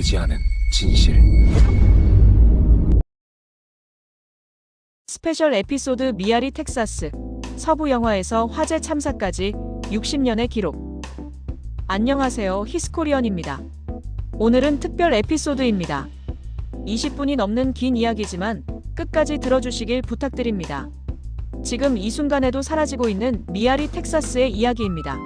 밝혀지지 않은 진실. 스페셜 에피소드 미아리 텍사스. 서부 영화에서 화재 참사까지 60년의 기록. 안녕하세요, 히스코리언입니다. 오늘은 특별 에피소드입니다. 20분이 넘는 긴 이야기지만 끝까지 들어주시길 부탁드립니다. 지금 이 순간에도 사라지고 있는 미아리 텍사스의 이야기입니다.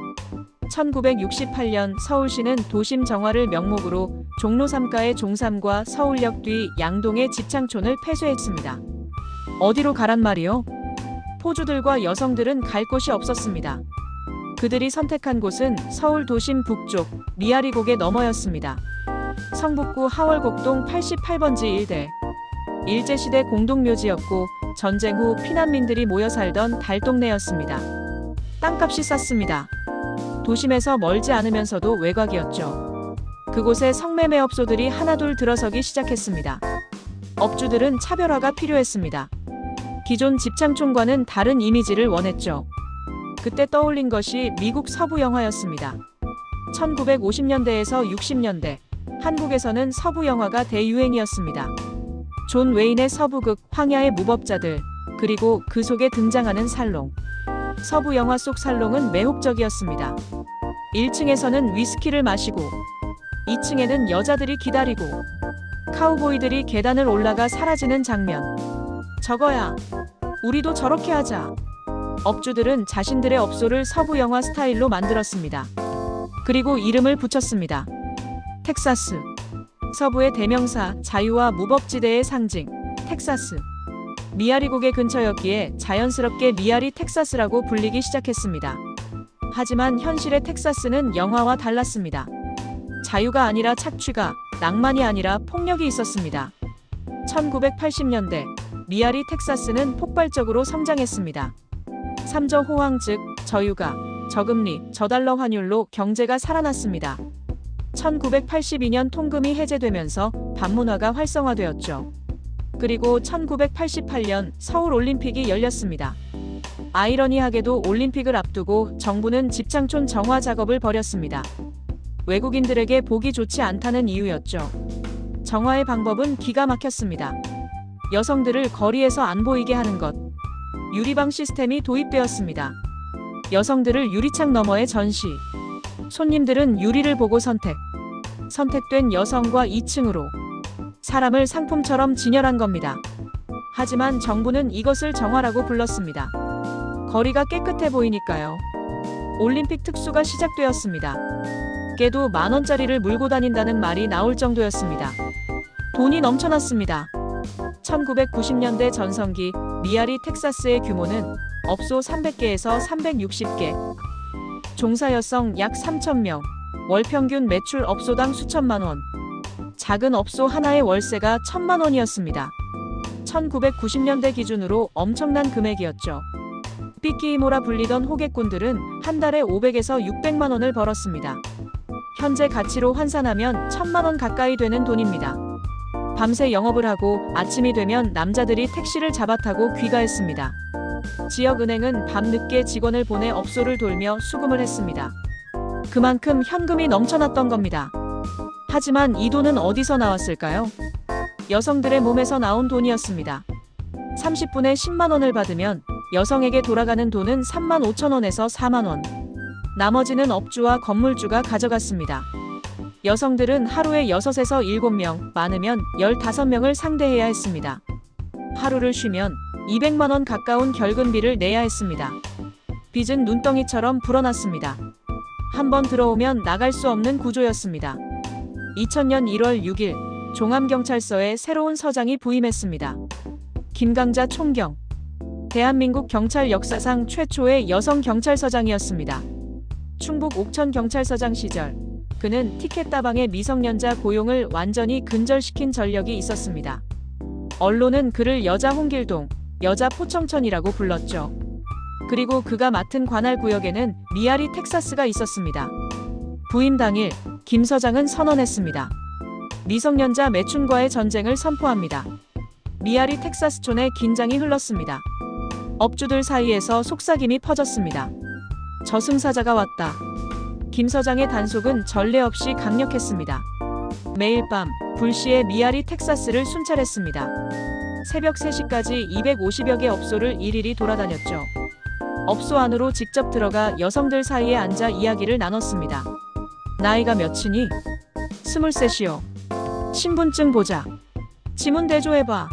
1968년 서울시는 도심 정화를 명목으로 종로 3가의 종삼과 서울역 뒤 양동의 집창촌을 폐쇄했습니다. 어디로 가란 말이요? 포주들과 여성들은 갈 곳이 없었습니다. 그들이 선택한 곳은 서울 도심 북쪽 미아리곡의 너머였습니다. 성북구 하월곡동 88번지 일대. 일제시대 공동묘지였고 전쟁 후 피난민들이 모여 살던 달동네였습니다. 땅값이 쌌습니다. 도심에서 멀지 않으면서도 외곽이었죠. 그곳에 성매매업소들이 하나둘 들어서기 시작했습니다. 업주들은 차별화가 필요했습니다. 기존 집창촌과는 다른 이미지를 원했죠. 그때 떠올린 것이 미국 서부 영화였습니다. 1950년대에서 60년대, 한국에서는 서부 영화가 대유행이었습니다. 존 웨인의 서부극 황야의 무법자들, 그리고 그 속에 등장하는 살롱. 서부 영화 속 살롱은 매혹적이었습니다. 1층에서는 위스키를 마시고 2층에는 여자들이 기다리고 카우보이들이 계단을 올라가 사라지는 장면. 저거야. 우리도 저렇게 하자. 업주들은 자신들의 업소를 서부 영화 스타일로 만들었습니다. 그리고 이름을 붙였습니다. 텍사스. 서부의 대명사, 자유와 무법지대의 상징, 텍사스. 미아리곡의 근처였기에 자연스럽게 미아리 텍사스라고 불리기 시작했습니다. 하지만 현실의 텍사스는 영화와 달랐습니다. 자유가 아니라 착취가, 낭만이 아니라 폭력이 있었습니다. 1980년대, 미아리 텍사스는 폭발적으로 성장했습니다. 3저 호황 즉 저유가, 저금리, 저달러 환율로 경제가 살아났습니다. 1982년 통금이 해제되면서 반문화가 활성화되었죠. 그리고 1988년 서울 올림픽이 열렸습니다. 아이러니하게도 올림픽을 앞두고 정부는 집창촌 정화 작업을 벌였습니다. 외국인들에게 보기 좋지 않다는 이유였죠. 정화의 방법은 기가 막혔습니다. 여성들을 거리에서 안 보이게 하는 것. 유리방 시스템이 도입되었습니다. 여성들을 유리창 너머에 전시. 손님들은 유리를 보고 선택된 여성과 2층으로 사람을 상품처럼 진열한 겁니다. 하지만 정부는 이것을 정화라고 불렀습니다. 거리가 깨끗해 보이니까요. 올림픽 특수가 시작되었습니다. 깨도 10,000원짜리를 물고 다닌다는 말이 나올 정도였습니다. 돈이 넘쳐났습니다. 1990년대 전성기 미아리 텍사스의 규모는 업소 300개에서 360개, 종사 여성 약 3,000명, 월 평균 매출 업소당 수천만 원. 작은 업소 하나의 월세가 1,000만 원이었습니다. 1990년대 기준으로 엄청난 금액이었죠. 삐끼이모라 불리던 호객꾼들은 한 달에 500에서 600만 원을 벌었습니다. 현재 가치로 환산하면 1,000만 원 가까이 되는 돈입니다. 밤새 영업을 하고 아침이 되면 남자들이 택시를 잡아타고 귀가했습니다. 지역은행은 밤늦게 직원을 보내 업소를 돌며 수금을 했습니다. 그만큼 현금이 넘쳐났던 겁니다. 하지만 이 돈은 어디서 나왔을까요? 여성들의 몸에서 나온 돈이었습니다. 30분에 10만 원을 받으면 여성에게 돌아가는 돈은 35,000원에서 4만 원. 나머지는 업주와 건물주가 가져갔습니다. 여성들은 하루에 6에서 7명, 많으면 15명을 상대해야 했습니다. 하루를 쉬면 200만 원 가까운 결근비를 내야 했습니다. 빚은 눈덩이처럼 불어났습니다. 한번 들어오면 나갈 수 없는 구조였습니다. 2000년 1월 6일 종암경찰서에 새로운 서장이 부임했습니다. 김강자 총경. 대한민국 경찰 역사상 최초의 여성 경찰서장이었습니다. 충북 옥천경찰서장 시절 그는 티켓 다방의 미성년자 고용을 완전히 근절시킨 전력이 있었습니다. 언론은 그를 여자 홍길동, 여자 포청천이라고 불렀죠. 그리고 그가 맡은 관할 구역에는 미아리 텍사스가 있었습니다. 부임 당일 김 서장은 선언했습니다. 미성년자 매춘과의 전쟁을 선포합니다. 미아리 텍사스촌에 긴장이 흘렀습니다. 업주들 사이에서 속삭임이 퍼졌습니다. 저승사자가 왔다. 김 서장의 단속은 전례 없이 강력했습니다. 매일 밤 불시에 미아리 텍사스를 순찰했습니다. 새벽 3시까지 250여 개 업소를 일일이 돌아다녔죠. 업소 안으로 직접 들어가 여성들 사이에 앉아 이야기를 나눴습니다. 나이가 몇이니? 23이요. 신분증 보자. 지문 대조해봐.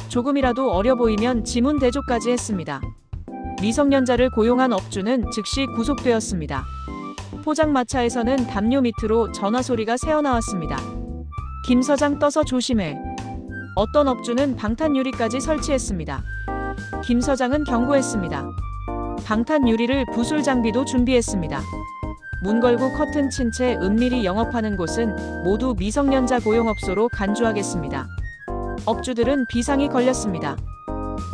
조금이라도 어려 보이면 지문 대조까지 했습니다. 미성년자를 고용한 업주는 즉시 구속되었습니다. 포장마차에서는 담요 밑으로 전화 소리가 새어나왔습니다. 김 서장 떠서 조심해. 어떤 업주는 방탄 유리까지 설치했습니다. 김 서장은 경고했습니다. 방탄 유리를 부술 장비도 준비했습니다. 문 걸고 커튼 친 채 은밀히 영업하는 곳은 모두 미성년자 고용업소로 간주하겠습니다. 업주들은 비상이 걸렸습니다.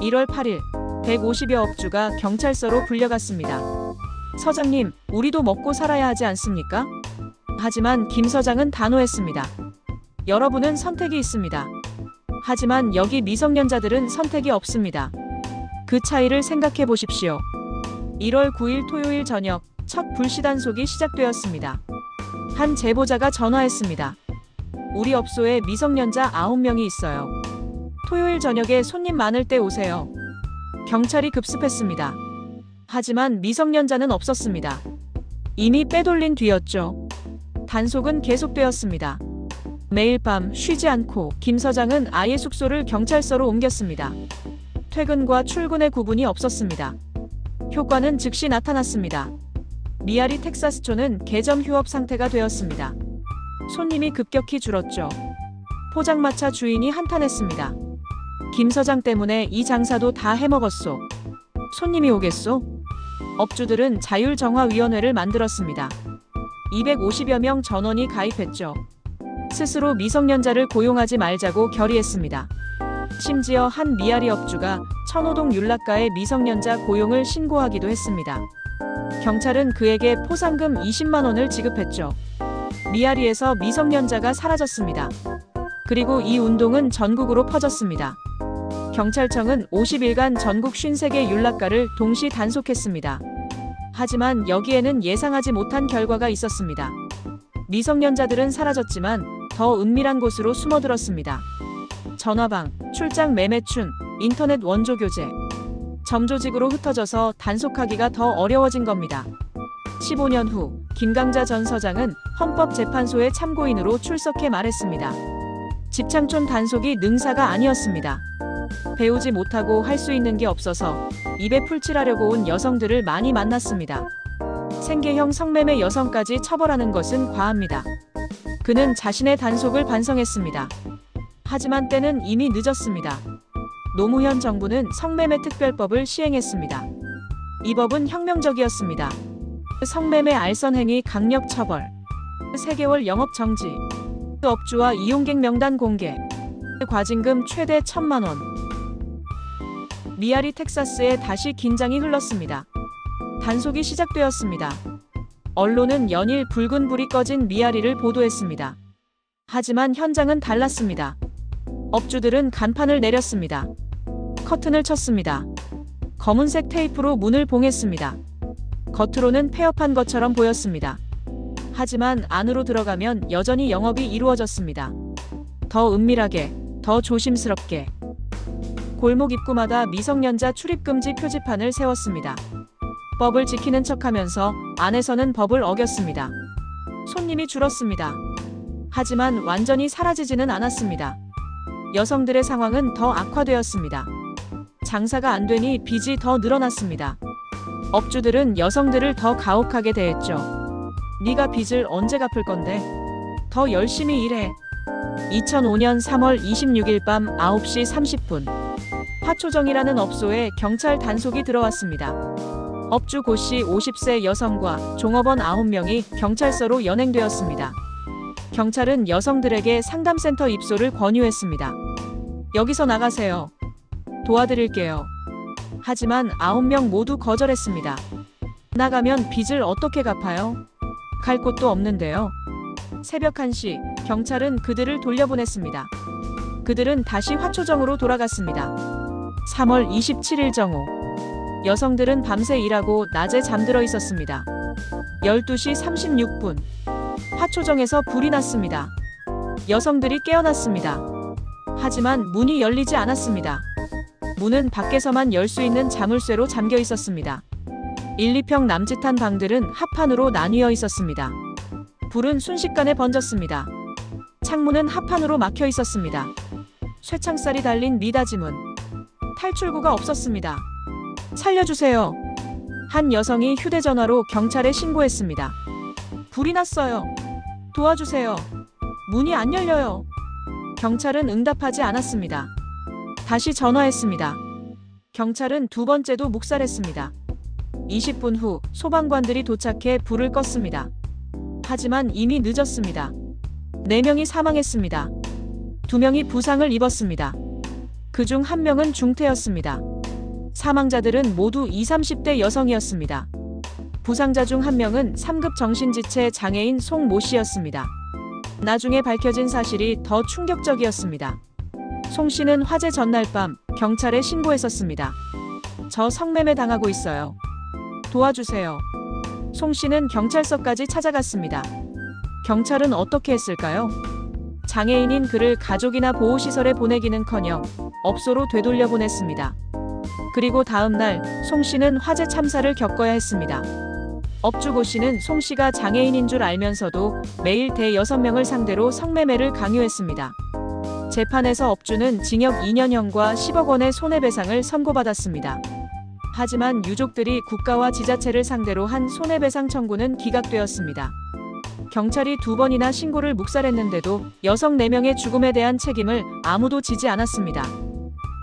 1월 8일 150여 업주가 경찰서로 불려갔습니다. 서장님, 우리도 먹고 살아야 하지 않습니까? 하지만 김 서장은 단호했습니다. 여러분은 선택이 있습니다. 하지만 여기 미성년자들은 선택이 없습니다. 그 차이를 생각해 보십시오. 1월 9일 토요일 저녁 첫 불시 단속이 시작되었습니다. 한 제보자가 전화했습니다. 우리 업소에 미성년자 9명이 있어요. 토요일 저녁에 손님 많을 때 오세요. 경찰이 급습했습니다. 하지만 미성년자는 없었습니다. 이미 빼돌린 뒤였죠. 단속은 계속되었습니다. 매일 밤 쉬지 않고 김 서장은 아예 숙소를 경찰서로 옮겼습니다. 퇴근과 출근의 구분이 없었습니다. 효과는 즉시 나타났습니다. 미아리 텍사스초는 개점 휴업 상태가 되었습니다. 손님이 급격히 줄었죠. 포장마차 주인이 한탄했습니다. 김 서장 때문에 이 장사도 다 해먹었소. 손님이 오겠소? 업주들은 자율정화위원회를 만들었습니다. 250여 명 전원이 가입했죠. 스스로 미성년자를 고용하지 말자고 결의했습니다. 심지어 한 미아리 업주가 천호동 율락가의 미성년자 고용을 신고하기도 했습니다. 경찰은 그에게 포상금 20만 원을 지급했죠. 미아리에서 미성년자가 사라졌습니다. 그리고 이 운동은 전국으로 퍼졌습니다. 경찰청은 50일간 전국 53개 율락가를 동시 단속했습니다. 하지만 여기에는 예상하지 못한 결과가 있었습니다. 미성년자들은 사라졌지만 더 은밀한 곳으로 숨어들었습니다. 전화방, 출장 매매춘, 인터넷 원조 교재, 점조직으로 흩어져서 단속하기가 더 어려워진 겁니다. 15년 후 김강자 전 서장은 헌법재판소의 참고인으로 출석해 말했습니다. 집창촌 단속이 능사가 아니었습니다. 배우지 못하고 할 수 있는 게 없어서 입에 풀칠하려고 온 여성들을 많이 만났습니다. 생계형 성매매 여성까지 처벌하는 것은 과합니다. 그는 자신의 단속을 반성했습니다. 하지만 때는 이미 늦었습니다. 노무현 정부는 성매매 특별법을 시행했습니다. 이 법은 혁명적이었습니다. 성매매 알선행위 강력 처벌, 3개월 영업 정지, 업주와 이용객 명단 공개, 과징금 최대 1,000만 원. 미아리 텍사스에 다시 긴장이 흘렀습니다. 단속이 시작되었습니다. 언론은 연일 붉은 불이 꺼진 미아리를 보도했습니다. 하지만 현장은 달랐습니다. 업주들은 간판을 내렸습니다. 커튼을 쳤습니다. 검은색 테이프로 문을 봉했습니다. 겉으로는 폐업한 것처럼 보였습니다. 하지만 안으로 들어가면 여전히 영업이 이루어졌습니다. 더 은밀하게, 더 조심스럽게. 골목 입구마다 미성년자 출입금지 표지판을 세웠습니다. 법을 지키는 척하면서 안에서는 법을 어겼습니다. 손님이 줄었습니다. 하지만 완전히 사라지지는 않았습니다. 여성들의 상황은 더 악화되었습니다. 장사가 안 되니 빚이 더 늘어났습니다. 업주들은 여성들을 더 가혹하게 대했죠. 네가 빚을 언제 갚을 건데? 더 열심히 일해. 2005년 3월 26일 밤 9시 30분 화초정이라는 업소에 경찰 단속이 들어왔습니다. 업주 고씨 50세 여성과 종업원 9명이 경찰서로 연행되었습니다. 경찰은 여성들에게 상담센터 입소를 권유했습니다. 여기서 나가세요. 도와드릴게요. 하지만 9명 모두 거절했습니다. 나가면 빚을 어떻게 갚아요? 갈 곳도 없는데요. 새벽 1시 경찰은 그들을 돌려보냈습니다. 그들은 다시 화초정으로 돌아갔습니다. 3월 27일 정오 여성들은 밤새 일하고 낮에 잠들어 있었습니다. 12시 36분 화초정에서 불이 났습니다. 여성들이 깨어났습니다. 하지만 문이 열리지 않았습니다. 문은 밖에서만 열 수 있는 자물쇠로 잠겨 있었습니다. 1, 2평 남짓한 방들은 합판으로 나뉘어 있었습니다. 불은 순식간에 번졌습니다. 창문은 합판으로 막혀 있었습니다. 쇠창살이 달린 미닫이 문. 탈출구가 없었습니다. 살려주세요. 한 여성이 휴대전화로 경찰에 신고했습니다. 불이 났어요. 도와주세요. 문이 안 열려요. 경찰은 응답하지 않았습니다. 다시 전화했습니다. 경찰은 두 번째도 묵살했습니다. 20분 후 소방관들이 도착해 불을 껐습니다. 하지만 이미 늦었습니다. 4명이 사망했습니다. 2명이 부상을 입었습니다. 그중 1명은 중태였습니다. 사망자들은 모두 20, 30대 여성이었습니다. 부상자 중 1명은 3급 정신지체 장애인 송모 씨였습니다. 나중에 밝혀진 사실이 더 충격적이었습니다. 송 씨는 화재 전날 밤 경찰에 신고했었습니다. 저 성매매 당하고 있어요. 도와주세요. 송 씨는 경찰서까지 찾아갔습니다. 경찰은 어떻게 했을까요? 장애인인 그를 가족이나 보호시설에 보내기는커녕 업소로 되돌려 보냈습니다. 그리고 다음 날 송 씨는 화재 참사를 겪어야 했습니다. 업주 고 씨는 송 씨가 장애인인 줄 알면서도 매일 대 6명을 상대로 성매매를 강요했습니다. 재판에서 업주는 징역 2년형과 10억 원의 손해배상을 선고받았습니다. 하지만 유족들이 국가와 지자체를 상대로 한 손해배상 청구는 기각되었습니다. 경찰이 2번이나 신고를 묵살했는데도 여성 4명의 죽음에 대한 책임을 아무도 지지 않았습니다.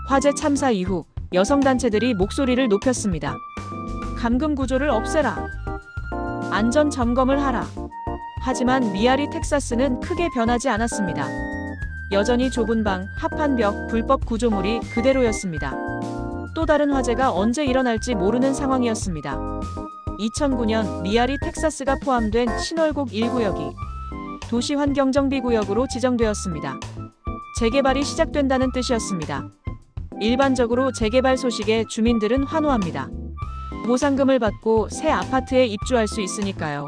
화재 참사 이후 여성단체들이 목소리를 높였습니다. 감금 구조를 없애라. 안전 점검을 하라. 하지만 미아리 텍사스는 크게 변하지 않았습니다. 여전히 좁은 방, 합판벽, 불법 구조물이 그대로였습니다. 또 다른 화재가 언제 일어날지 모르는 상황이었습니다. 2009년 미아리 텍사스가 포함된 신월곡 1구역이 도시환경정비구역으로 지정되었습니다. 재개발이 시작된다는 뜻이었습니다. 일반적으로 재개발 소식에 주민들은 환호합니다. 보상금을 받고 새 아파트에 입주할 수 있으니까요.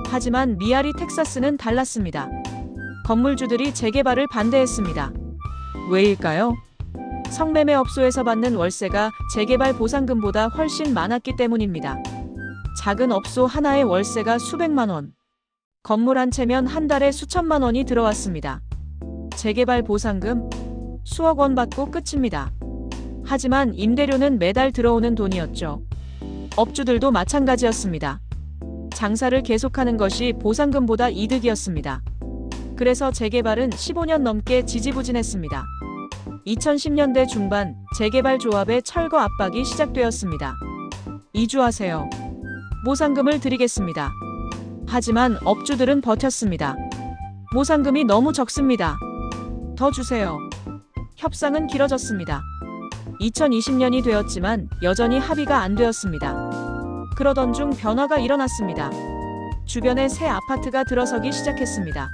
하지만 미아리 텍사스는 달랐습니다. 건물주들이 재개발을 반대했습니다. 왜일까요? 성매매 업소에서 받는 월세가 재개발 보상금보다 훨씬 많았기 때문입니다. 작은 업소 하나의 월세가 수백만 원. 건물 한 채면 한 달에 수천만 원이 들어왔습니다. 재개발 보상금 수억 원 받고 끝입니다. 하지만 임대료는 매달 들어오는 돈이었죠. 업주들도 마찬가지였습니다. 장사를 계속하는 것이 보상금보다 이득이었습니다. 그래서 재개발은 15년 넘게 지지부진했습니다. 2010년대 중반 재개발 조합의 철거 압박이 시작되었습니다. 이주하세요. 보상금을 드리겠습니다. 하지만 업주들은 버텼습니다. 보상금이 너무 적습니다. 더 주세요. 협상은 길어졌습니다. 2020년이 되었지만 여전히 합의가 안 되었습니다. 그러던 중 변화가 일어났습니다. 주변에 새 아파트가 들어서기 시작했습니다.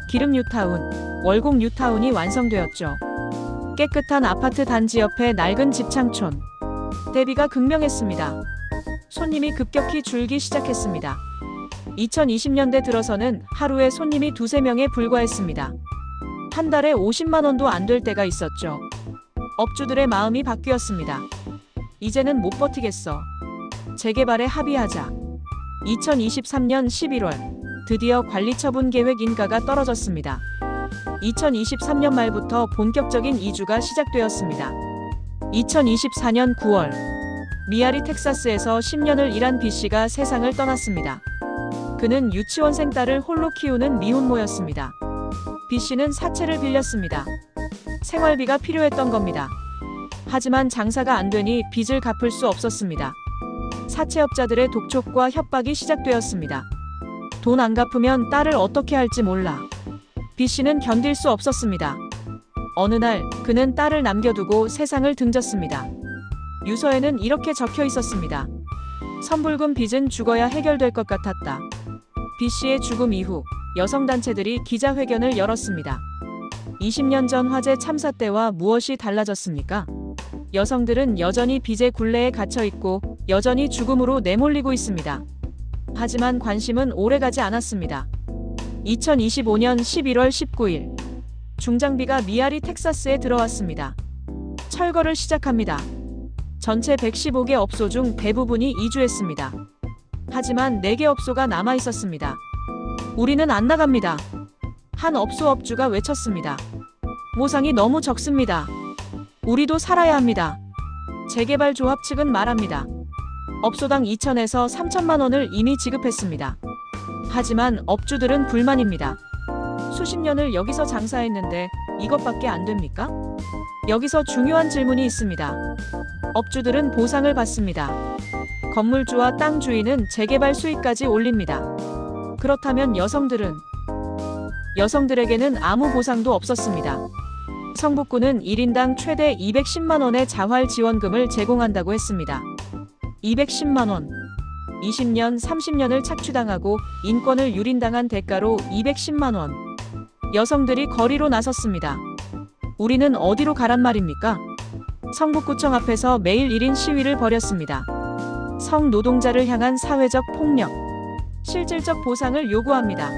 기름 뉴타운, 월곡 뉴타운이 완성되었죠. 깨끗한 아파트 단지 옆에 낡은 집창촌. 대비가 극명했습니다. 손님이 급격히 줄기 시작했습니다. 2020년대 들어서는 하루에 손님이 2~3명에 불과했습니다. 한 달에 50만 원도 안 될 때가 있었죠. 업주들의 마음이 바뀌었습니다. 이제는 못 버티겠어. 재개발에 합의하자. 2023년 11월 드디어 관리처분 계획 인가가 떨어졌습니다. 2023년 말부터 본격적인 이주가 시작되었습니다. 2024년 9월 미아리 텍사스에서 10년을 일한 B씨가 세상을 떠났습니다. 그는 유치원생 딸을 홀로 키우는 미혼모였습니다. B씨는 사채를 빌렸습니다. 생활비가 필요했던 겁니다. 하지만 장사가 안 되니 빚을 갚을 수 없었습니다. 사채업자들의 독촉과 협박이 시작되었습니다. 돈 안 갚으면 딸을 어떻게 할지 몰라. B씨는 견딜 수 없었습니다. 어느 날 그는 딸을 남겨두고 세상을 등졌습니다. 유서에는 이렇게 적혀 있었습니다. 선불금 빚은 죽어야 해결될 것 같았다. B씨의 죽음 이후 여성단체들이 기자회견을 열었습니다. 20년 전 화재 참사 때와 무엇이 달라졌습니까? 여성들은 여전히 빚의 굴레에 갇혀있고 여전히 죽음으로 내몰리고 있습니다. 하지만 관심은 오래가지 않았습니다. 2025년 11월 19일 중장비가 미아리 텍사스에 들어왔습니다. 철거를 시작합니다. 전체 115개 업소 중 대부분이 이주했습니다. 하지만 4개 업소가 남아 있었습니다. 우리는 안 나갑니다. 한 업소 업주가 외쳤습니다. 보상이 너무 적습니다. 우리도 살아야 합니다. 재개발 조합 측은 말합니다. 업소당 2천에서 3천만 원을 이미 지급했습니다. 하지만 업주들은 불만입니다. 수십 년을 여기서 장사했는데 이것밖에 안 됩니까? 여기서 중요한 질문이 있습니다. 업주들은 보상을 받습니다. 건물주와 땅 주인은 재개발 수익까지 올립니다. 그렇다면 여성들에게는 아무 보상도 없었습니다. 성북구는 1인당 최대 210만 원의 자활 지원금을 제공한다고 했습니다. 210만 원. 20년, 30년을 착취당하고 인권을 유린당한 대가로 210만 원. 여성들이 거리로 나섰습니다. 우리는 어디로 가란 말입니까? 성북구청 앞에서 매일 1인 시위를 벌였습니다. 성노동자를 향한 사회적 폭력, 실질적 보상을 요구합니다.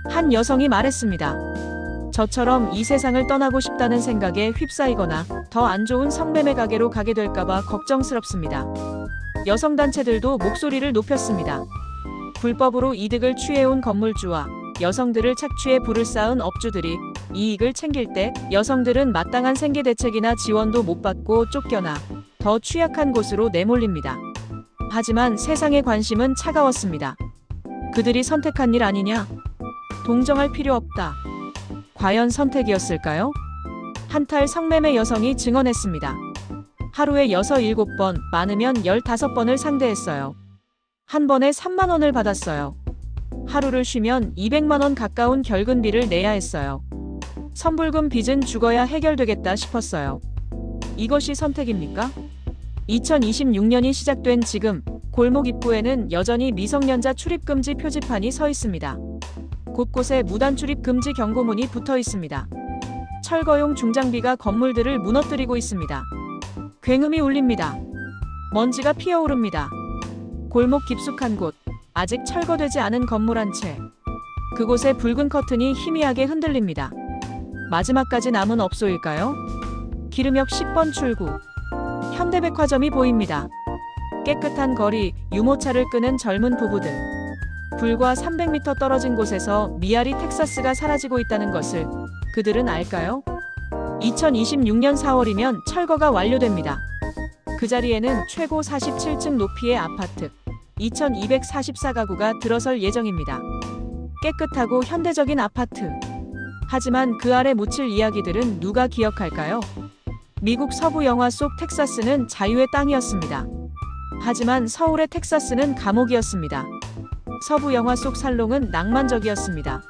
한 여성이 말했습니다. 저처럼 이 세상을 떠나고 싶다는 생각에 휩싸이거나 더 안 좋은 성매매 가게로 가게 될까봐 걱정스럽습니다. 여성단체들도 목소리를 높였습니다. 불법으로 이득을 취해온 건물주와 여성들을 착취해 불을 쌓은 업주들이 이익을 챙길 때 여성들은 마땅한 생계대책이나 지원도 못 받고 쫓겨나 더 취약한 곳으로 내몰립니다. 하지만 세상의 관심은 차가웠습니다. 그들이 선택한 일 아니냐? 동정할 필요 없다. 과연 선택이었을까요? 한 탈 성매매 여성이 증언했습니다. 하루에 6, 7번, 많으면 15번을 상대했어요. 한 번에 3만 원을 받았어요. 하루를 쉬면 200만 원 가까운 결근비를 내야 했어요. 선불금 빚은 죽어야 해결되겠다 싶었어요. 이것이 선택입니까? 2026년이 시작된 지금 골목 입구에는 여전히 미성년자 출입금지 표지판이 서 있습니다. 곳곳에 무단 출입 금지 경고문이 붙어 있습니다. 철거용 중장비가 건물들을 무너뜨리고 있습니다. 굉음이 울립니다. 먼지가 피어오릅니다. 골목 깊숙한 곳, 아직 철거되지 않은 건물 한 채. 그곳에 붉은 커튼이 희미하게 흔들립니다. 마지막까지 남은 업소일까요? 기름역 10번 출구. 현대백화점이 보입니다. 깨끗한 거리, 유모차를 끄는 젊은 부부들. 불과 300m 떨어진 곳에서 미아리 텍사스가 사라지고 있다는 것을 그들은 알까요? 2026년 4월이면 철거가 완료됩니다. 그 자리에는 최고 47층 높이의 아파트 2244가구가 들어설 예정입니다. 깨끗하고 현대적인 아파트. 하지만 그 아래 묻힐 이야기들은 누가 기억할까요? 미국 서부 영화 속 텍사스는 자유의 땅이었습니다. 하지만 서울의 텍사스는 감옥이었습니다. 서부 영화 속 살롱은 낭만적이었습니다.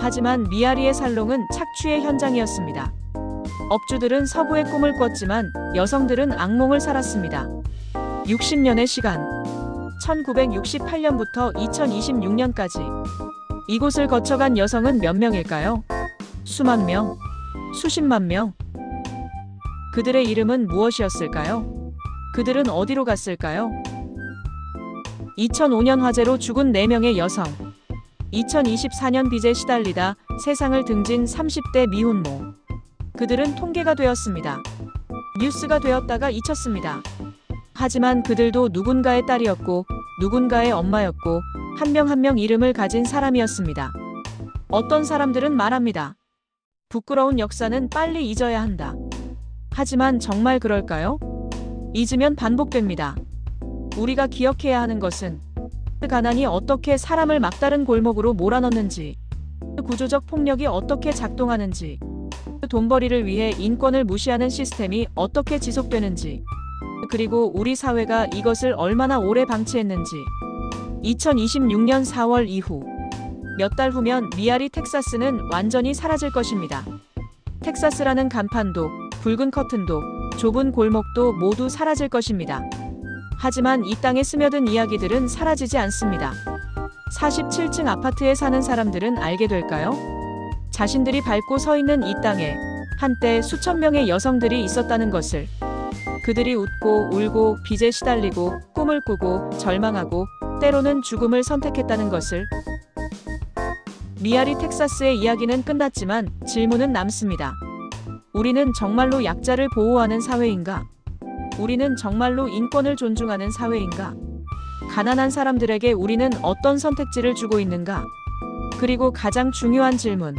하지만 미아리의 살롱은 착취의 현장이었습니다. 업주들은 서부의 꿈을 꿨지만 여성들은 악몽을 살았습니다. 60년의 시간. 1968년부터 2026년까지. 이곳을 거쳐간 여성은 몇 명일까요? 수만 명? 수십만 명? 그들의 이름은 무엇이었을까요? 그들은 어디로 갔을까요? 2005년 화재로 죽은 4명의 여성. 2024년 빚에 시달리다 세상을 등진 30대 미혼모. 그들은 통계가 되었습니다. 뉴스가 되었다가 잊혔습니다. 하지만 그들도 누군가의 딸이었고 누군가의 엄마였고 한 명 한 명 이름을 가진 사람이었습니다. 어떤 사람들은 말합니다. 부끄러운 역사는 빨리 잊어야 한다. 하지만 정말 그럴까요? 잊으면 반복됩니다. 우리가 기억해야 하는 것은 그 가난이 어떻게 사람을 막다른 골목으로 몰아넣는지, 그 구조적 폭력이 어떻게 작동하는지, 그 돈벌이를 위해 인권을 무시하는 시스템이 어떻게 지속되는지, 그리고 우리 사회가 이것을 얼마나 오래 방치했는지. 2026년 4월 이후 몇 달 후면 미아리 텍사스는 완전히 사라질 것입니다. 텍사스라는 간판도, 붉은 커튼도, 좁은 골목도 모두 사라질 것입니다. 하지만 이 땅에 스며든 이야기들은 사라지지 않습니다. 47층 아파트에 사는 사람들은 알게 될까요? 자신들이 밟고 서 있는 이 땅에 한때 수천 명의 여성들이 있었다는 것을. 그들이 웃고 울고 빚에 시달리고 꿈을 꾸고 절망하고 때로는 죽음을 선택했다는 것을. 미아리 텍사스의 이야기는 끝났지만 질문은 남습니다. 우리는 정말로 약자를 보호하는 사회인가? 우리는 정말로 인권을 존중하는 사회인가? 가난한 사람들에게 우리는 어떤 선택지를 주고 있는가? 그리고 가장 중요한 질문.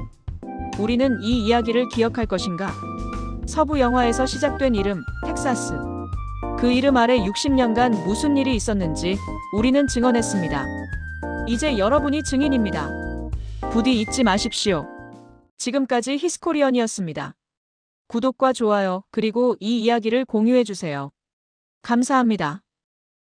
우리는 이 이야기를 기억할 것인가? 서부 영화에서 시작된 이름, 텍사스. 그 이름 아래 60년간 무슨 일이 있었는지 우리는 증언했습니다. 이제 여러분이 증인입니다. 부디 잊지 마십시오. 지금까지 히스코리언이었습니다. 구독과 좋아요, 그리고 이 이야기를 공유해주세요. 감사합니다.